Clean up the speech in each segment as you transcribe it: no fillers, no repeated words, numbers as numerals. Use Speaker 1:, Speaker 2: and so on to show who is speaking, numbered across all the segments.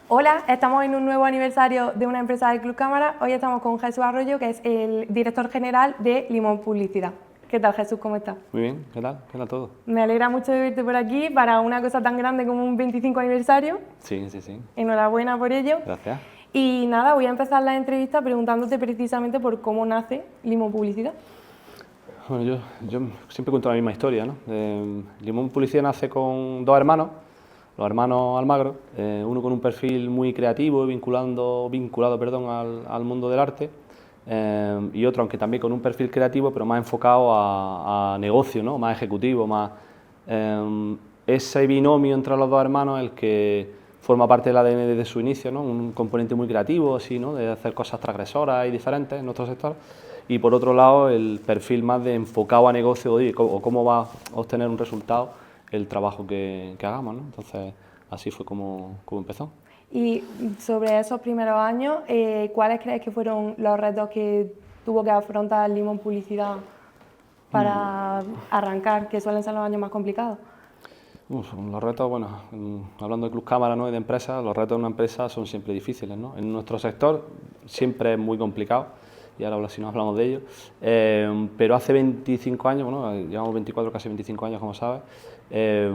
Speaker 1: Hola, estamos en un nuevo aniversario de una empresa del Club Cámara. Hoy estamos con Jesús Arroyo, que es el director general de Limón Publicidad. ¿Qué tal, Jesús? ¿Cómo estás?
Speaker 2: Muy bien, ¿qué tal? ¿Qué tal todo?
Speaker 1: Me alegra mucho de verte por aquí para una cosa tan grande como un 25 aniversario.
Speaker 2: Sí, sí, sí.
Speaker 1: Enhorabuena por ello.
Speaker 2: Gracias.
Speaker 1: Y nada, voy a empezar la entrevista preguntándote precisamente por cómo nace Limón Publicidad.
Speaker 2: Bueno, yo siempre cuento la misma historia, ¿no? Limón Publicidad nace con dos hermanos, los hermanos Almagro, uno con un perfil muy creativo y vinculado, al mundo del arte, y otro, aunque también con un perfil creativo, pero más enfocado a negocio, ¿no? Más ejecutivo, más... ese binomio entre los dos hermanos el que forma parte del ADN desde su inicio, ¿no? Un componente muy creativo, así, ¿no? De hacer cosas transgresoras y diferentes en nuestro sector. Y por otro lado, el perfil más de enfocado a negocio o cómo va a obtener un resultado el trabajo que hagamos, ¿no? Entonces, así fue como empezó.
Speaker 1: Y sobre esos primeros años, ¿cuáles crees que fueron los retos que tuvo que afrontar Limón Publicidad para arrancar, que suelen ser los años más complicados?
Speaker 2: Los retos, bueno, hablando de Club Cámara, ¿no? Y de empresas, los retos de una empresa son siempre difíciles, ¿no? En nuestro sector siempre es muy complicado, y ahora si no hablamos de ello, pero hace 25 años, bueno, llevamos 24, casi 25 años, como sabes, era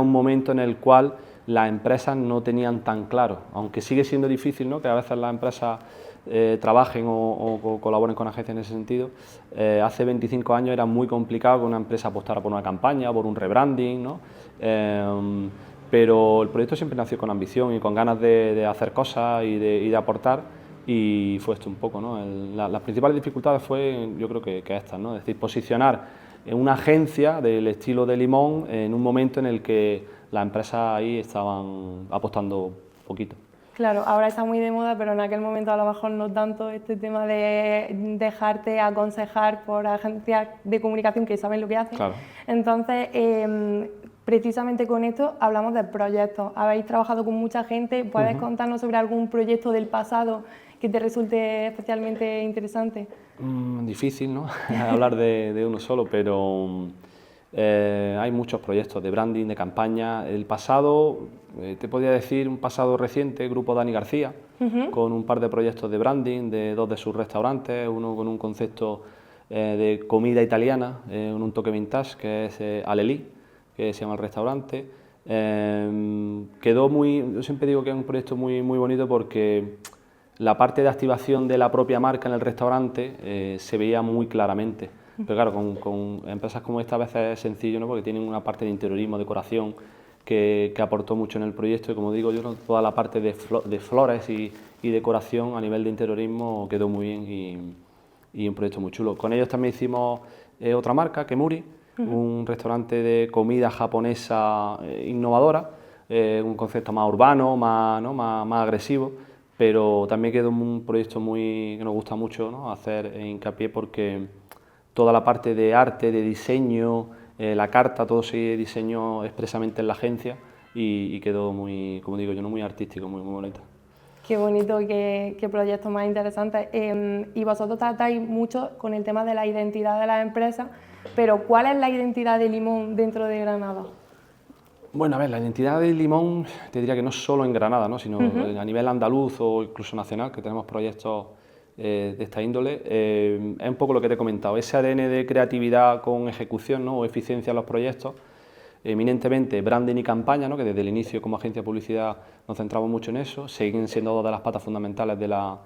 Speaker 2: un momento en el cual las empresas no tenían tan claro, aunque sigue siendo difícil, ¿no? Que a veces las empresas trabajen o colaboren con agencias en ese sentido. Hace 25 años era muy complicado que una empresa apostara por una campaña, por un rebranding, ¿no? Pero el proyecto siempre nació con ambición y con ganas de hacer cosas y de aportar, y fue esto un poco, ¿no? Las principales dificultades fue, yo creo que estas, ¿no? Es decir, posicionar una agencia del estilo de Limón en un momento en el que las empresas ahí estaban apostando poquito.
Speaker 1: Claro, ahora está muy de moda, pero en aquel momento a lo mejor no tanto este tema de dejarte aconsejar por agencias de comunicación que saben lo que hacen.
Speaker 2: Claro.
Speaker 1: Entonces, precisamente con esto hablamos de proyectos. Habéis trabajado con mucha gente, ¿puedes contarnos sobre algún proyecto del pasado que te resulte especialmente interesante?
Speaker 2: Difícil, ¿no? Hablar de uno solo, pero hay muchos proyectos de branding, de campaña. El pasado, te podría decir un pasado reciente, Grupo Dani García, con un par de proyectos de branding de dos de sus restaurantes, uno con un concepto de comida italiana, con un toque vintage, que es Alelí, que se llama el restaurante. Quedó muy, yo siempre digo que es un proyecto muy, muy bonito porque la parte de activación de la propia marca en el restaurante se veía muy claramente. Pero claro, con empresas como esta a veces es sencillo, ¿no? Porque tienen una parte de interiorismo, decoración, que aportó mucho en el proyecto, y como digo yo, toda la parte de flores y decoración a nivel de interiorismo quedó muy bien, y un proyecto muy chulo. Con ellos también hicimos otra marca, Kemuri, un restaurante de comida japonesa innovadora, un concepto más urbano, más agresivo, pero también quedó un proyecto que nos gusta mucho, ¿no? Hacer hincapié, porque toda la parte de arte, de diseño, la carta, todo se diseñó expresamente en la agencia, y quedó muy, como digo yo, muy artístico, muy, muy bonito.
Speaker 1: Qué bonito, qué proyectos más interesantes. Y vosotros tratáis mucho con el tema de la identidad de las empresas, pero ¿cuál es la identidad de Limón dentro de Granada?
Speaker 2: Bueno, a ver, la identidad de Limón, te diría que no solo en Granada, ¿no? Sino a nivel andaluz o incluso nacional, que tenemos proyectos de esta índole, es un poco lo que te he comentado, ese ADN de creatividad con ejecución, ¿no? O eficiencia en los proyectos, eminentemente branding y campaña, ¿no? Que desde el inicio como agencia de publicidad nos centramos mucho en eso, siguen siendo dos de las patas fundamentales de la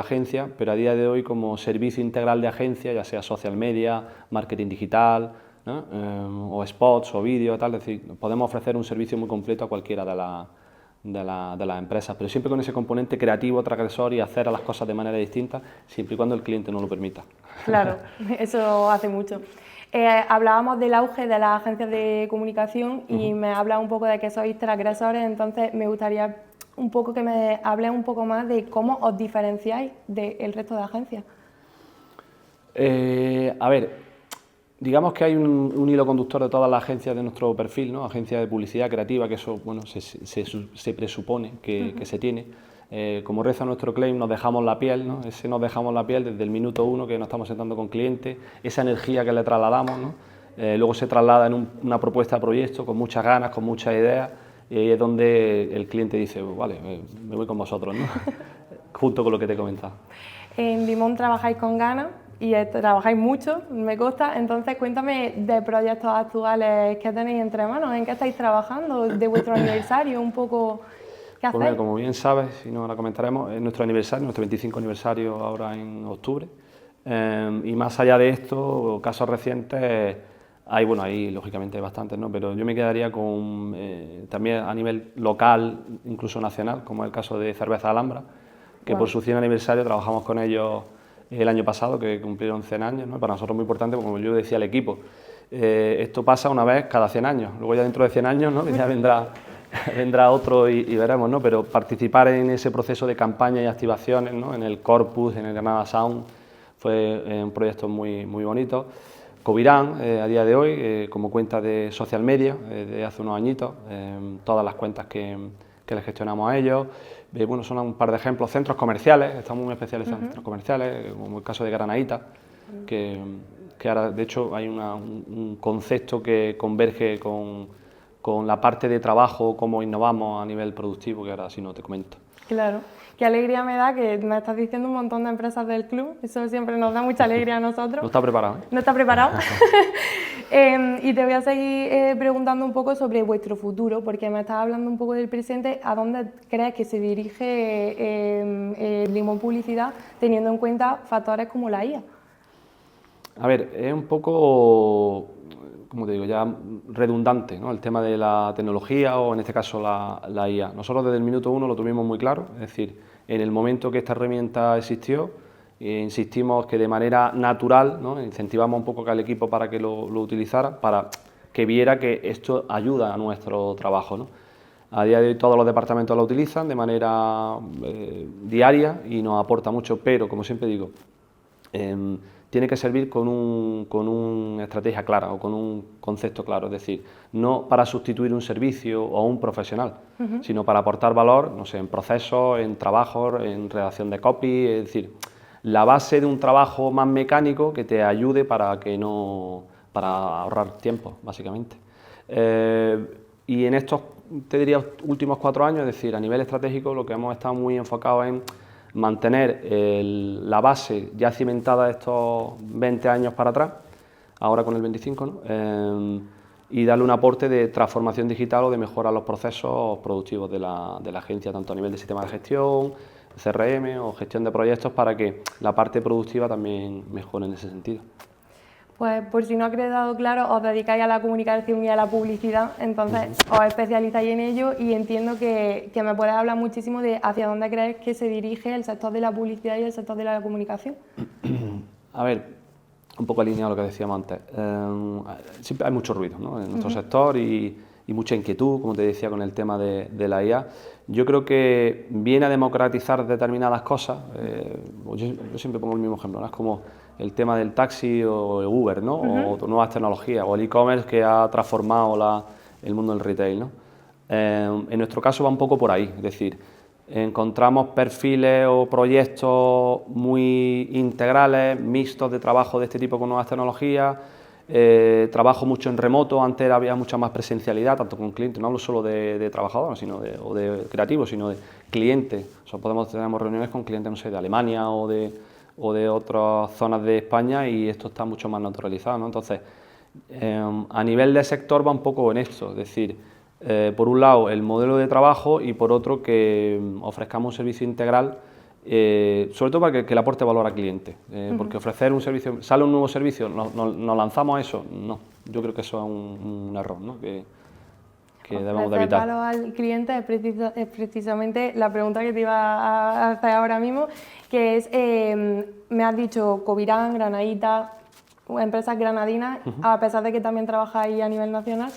Speaker 2: agencia, pero a día de hoy como servicio integral de agencia, ya sea social media, marketing digital, ¿no? O spots o vídeos, tal, es decir, podemos ofrecer un servicio muy completo a cualquiera de las empresas, pero siempre con ese componente creativo, transgresor, y hacer las cosas de manera distinta, siempre y cuando el cliente nos lo permita.
Speaker 1: Claro, eso hace mucho. Hablábamos del auge de las agencias de comunicación y me habla un poco de que sois transgresores, entonces me gustaría un poco que me hables un poco más de cómo os diferenciáis del resto de agencias.
Speaker 2: A ver, digamos que hay un hilo conductor de todas las agencias de nuestro perfil, ¿no? Agencias de publicidad creativa, que eso, bueno, se presupone que se tiene. Como reza nuestro claim, nos dejamos la piel, ¿no? Ese nos dejamos la piel desde el minuto uno que nos estamos sentando con clientes, esa energía que le trasladamos, ¿no? Luego se traslada en una propuesta de proyecto con muchas ganas, con muchas ideas, y ahí es donde el cliente dice, vale, me voy con vosotros, ¿no? Junto con lo que te he comentado.
Speaker 1: En Limón trabajáis con ganas y trabajáis mucho, me consta, entonces cuéntame de proyectos actuales que tenéis entre manos, en qué estáis trabajando, de vuestro aniversario, un poco, ¿qué hacéis?
Speaker 2: Pues mira, como bien sabes, y no la comentaremos, es nuestro aniversario, nuestro 25 aniversario ahora en octubre, y más allá de esto, casos recientes, hay lógicamente bastantes, ¿no? Pero yo me quedaría con, también a nivel local, incluso nacional, como es el caso de Cerveza Alhambra, que por su 100 aniversario trabajamos con ellos el año pasado, que cumplieron 100 años, ¿no? Para nosotros es muy importante, porque como yo decía al equipo, esto pasa una vez cada 100 años, luego ya dentro de 100 años, ¿no? Ya vendrá otro y veremos, ¿no? Pero participar en ese proceso de campaña y activaciones, ¿no? En el Corpus, en el Granada Sound, fue un proyecto muy, muy bonito. Covirán, a día de hoy, como cuenta de social media, de hace unos añitos, todas las cuentas que les gestionamos a ellos. Bueno, son un par de ejemplos. Centros comerciales, estamos muy especializados en centros comerciales, como el caso de Granaíta, que ahora, de hecho, hay un concepto que converge con la parte de trabajo, cómo innovamos a nivel productivo, que ahora sí no te comento.
Speaker 1: Claro, qué alegría me da que me estás diciendo un montón de empresas del club, eso siempre nos da mucha alegría a nosotros.
Speaker 2: No está preparado, ¿eh?
Speaker 1: No está preparado. Y te voy a seguir preguntando un poco sobre vuestro futuro, porque me estás hablando un poco del presente. ¿A dónde crees que se dirige Limón Publicidad, teniendo en cuenta factores como la IA?
Speaker 2: A ver, es un poco, como te digo, ya redundante, ¿no? El tema de la tecnología o en este caso la IA. Nosotros desde el minuto uno lo tuvimos muy claro, es decir, en el momento que esta herramienta existió, insistimos que de manera natural, ¿no? Incentivamos un poco al equipo para que lo utilizara, para que viera que esto ayuda a nuestro trabajo, ¿no? A día de hoy todos los departamentos lo utilizan de manera diaria y nos aporta mucho, pero como siempre digo, tiene que servir con una estrategia clara o con un concepto claro, es decir, no para sustituir un servicio o un profesional, sino para aportar valor, no sé, en procesos, en trabajos, en redacción de copy, es decir, la base de un trabajo más mecánico que te ayude para ahorrar tiempo, básicamente. Y en estos, te diría, últimos 4 años, es decir, a nivel estratégico, lo que hemos estado muy enfocados en mantener la base ya cimentada de estos 20 años para atrás, ahora con el 25, ¿no? Y darle un aporte de transformación digital o de mejora a los procesos productivos de la agencia, tanto a nivel de sistema de gestión, CRM o gestión de proyectos, para que la parte productiva también mejore en ese sentido.
Speaker 1: Pues por si no ha quedado claro, os dedicáis a la comunicación y a la publicidad, entonces os especializáis en ello y entiendo que me puedes hablar muchísimo de hacia dónde crees que se dirige el sector de la publicidad y el sector de la comunicación.
Speaker 2: A ver, un poco alineado a lo que decíamos antes, siempre hay mucho ruido, ¿no? En nuestro sector y mucha inquietud, como te decía, con el tema de la IA. Yo creo que viene a democratizar determinadas cosas. Yo siempre pongo el mismo ejemplo, ¿no? Es como el tema del taxi o el Uber, ¿no? O nuevas tecnologías, o el e-commerce que ha transformado el mundo del retail, ¿no? En nuestro caso va un poco por ahí, es decir, encontramos perfiles o proyectos muy integrales, mixtos de trabajo de este tipo con nuevas tecnologías. Trabajo mucho en remoto, antes había mucha más presencialidad, tanto con clientes, no hablo solo de trabajadores o de creativos, sino de clientes. O sea, tenemos reuniones con clientes, no sé, de Alemania o de otras zonas de España, y esto está mucho más naturalizado, ¿no? Entonces, a nivel de sector va un poco en esto, es decir, por un lado el modelo de trabajo y por otro que ofrezcamos un servicio integral, sobre todo para que le aporte valor al cliente, porque ofrecer un servicio, sale un nuevo servicio, nos lanzamos a eso, no, yo creo que eso es un error, ¿no? que debemos de evitar.
Speaker 1: Valor al cliente es precisamente la pregunta que te iba a hacer ahora mismo, que es, me has dicho Covirán, Granaíta, empresas granadinas, a pesar de que también trabajáis a nivel nacional,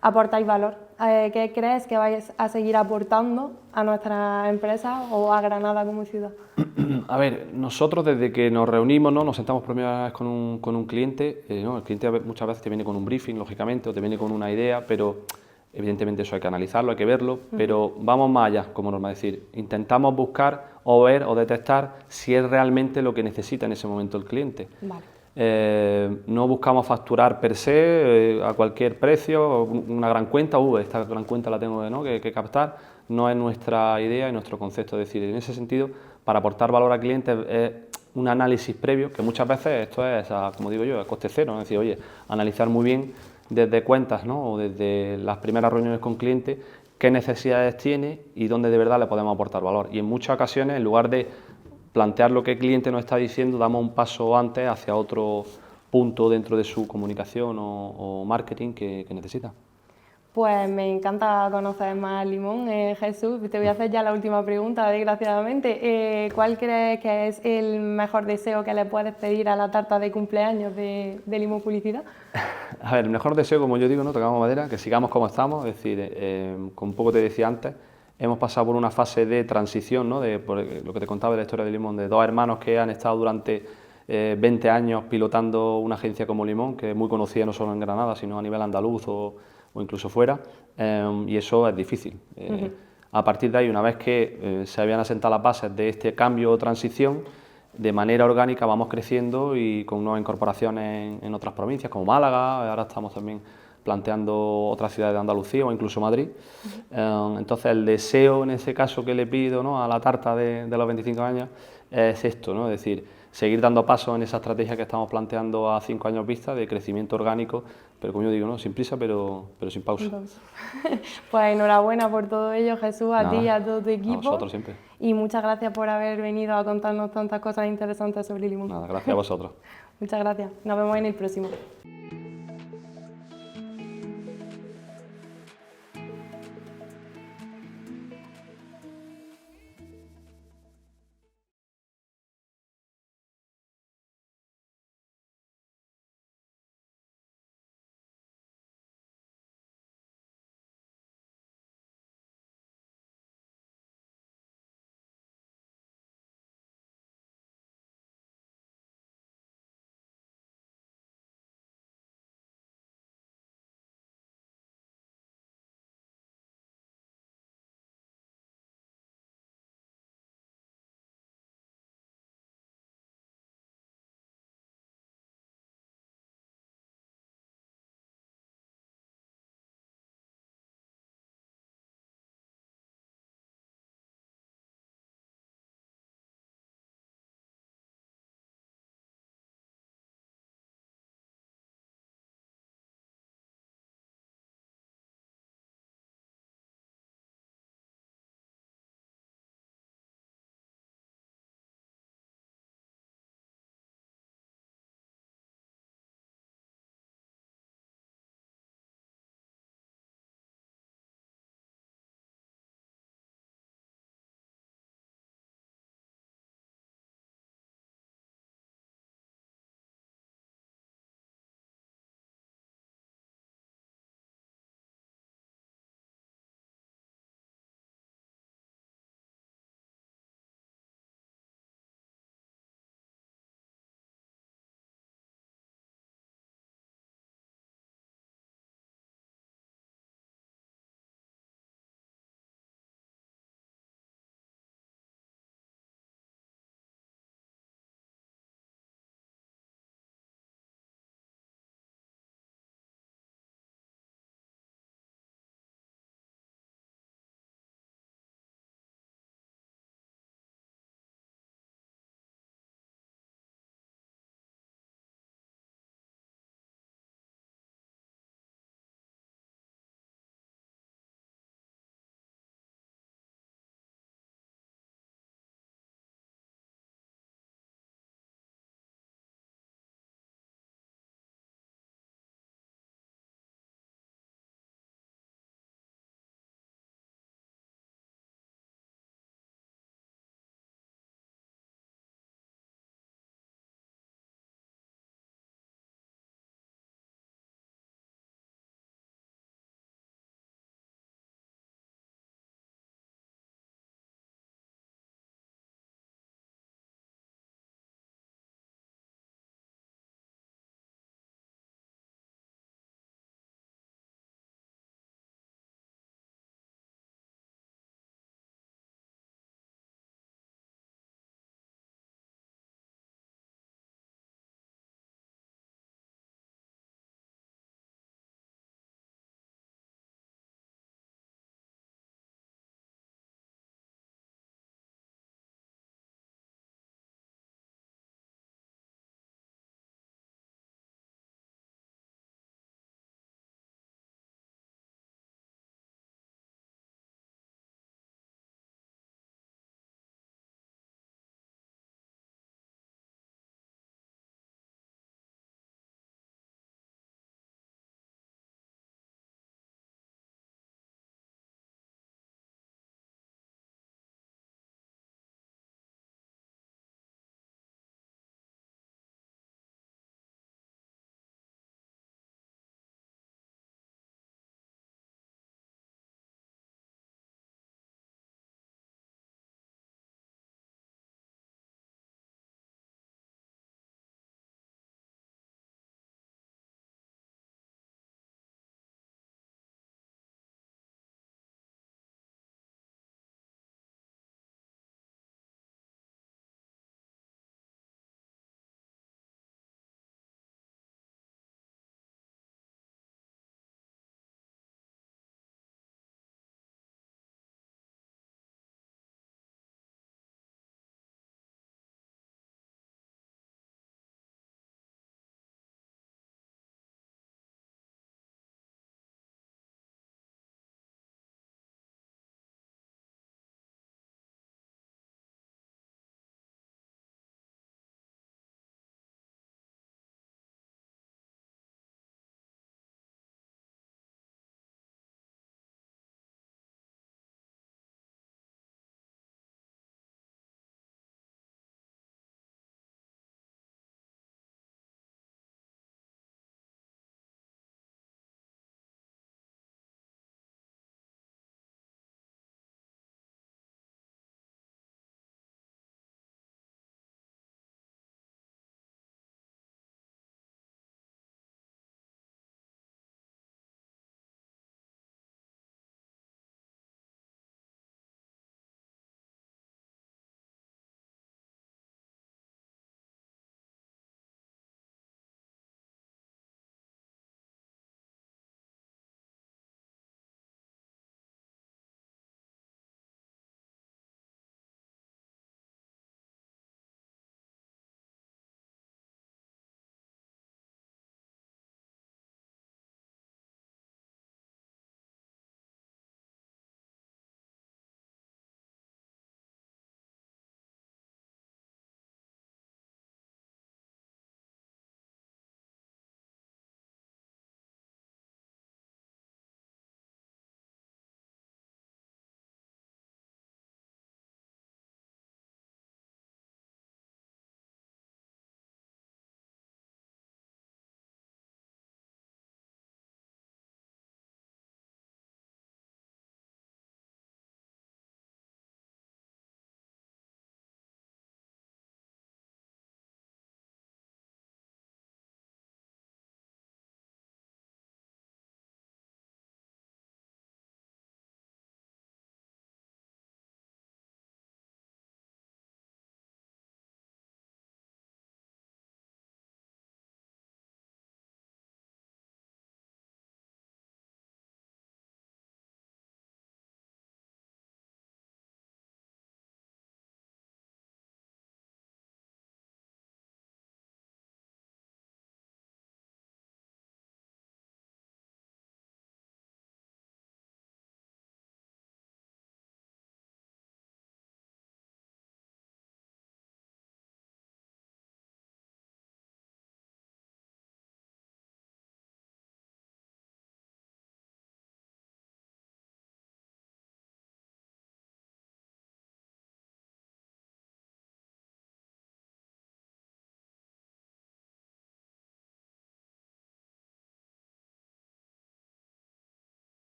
Speaker 1: aportáis valor. ¿Qué crees que vais a seguir aportando a nuestra empresa o a Granada como ciudad?
Speaker 2: A ver, nosotros desde que nos reunimos, ¿no? Nos sentamos por primera vez con un cliente, ¿no? El cliente muchas veces te viene con un briefing, lógicamente, o te viene con una idea, pero evidentemente eso hay que analizarlo, hay que verlo, pero vamos más allá, como norma, es decir, intentamos buscar o ver o detectar si es realmente lo que necesita en ese momento el cliente.
Speaker 1: Vale.
Speaker 2: No buscamos facturar per se a cualquier precio, una gran cuenta, esta gran cuenta la tengo, ¿no?, que captar. No es nuestra idea y nuestro concepto. Es decir, en ese sentido, para aportar valor al cliente es un análisis previo, que muchas veces esto es, como digo yo, a coste cero, ¿no? Es decir, oye, analizar muy bien desde cuentas, ¿no?, o desde las primeras reuniones con clientes, qué necesidades tiene y dónde de verdad le podemos aportar valor. Y en muchas ocasiones, en lugar de plantear lo que el cliente nos está diciendo, damos un paso antes hacia otro punto dentro de su comunicación o marketing que necesita.
Speaker 1: Pues me encanta conocer más Limón. Jesús, te voy a hacer ya la última pregunta, desgraciadamente. ¿Cuál crees que es el mejor deseo que le puedes pedir a la tarta de cumpleaños de Limón Publicidad?
Speaker 2: A ver, el mejor deseo, como yo digo, ¿no?, tocamos madera, que sigamos como estamos. Es decir, como un poco te decía antes, hemos pasado por una fase de transición, ¿no?, por lo que te contaba de la historia de Limón, de dos hermanos que han estado durante 20 años pilotando una agencia como Limón, que es muy conocida no solo en Granada, sino a nivel andaluz o incluso fuera, y eso es difícil. A partir de ahí, una vez que se habían asentado las bases de este cambio o transición, de manera orgánica vamos creciendo y con nuevas incorporaciones en otras provincias, como Málaga. Ahora estamos también planteando otras ciudades de Andalucía o incluso Madrid. Entonces, el deseo en ese caso que le pido, ¿no?, a la tarta de los 25 años es esto, ¿no?, es decir, seguir dando pasos en esa estrategia que estamos planteando a 5 años vista de crecimiento orgánico, pero como yo digo, ¿no?, sin prisa, pero sin pausa.
Speaker 1: Entonces, pues enhorabuena por todo ello, Jesús, a ti y a todo tu equipo.
Speaker 2: A vosotros siempre.
Speaker 1: Y muchas gracias por haber venido a contarnos tantas cosas interesantes sobre Limón.
Speaker 2: Nada, gracias a vosotros.
Speaker 1: Muchas gracias. Nos vemos en el próximo.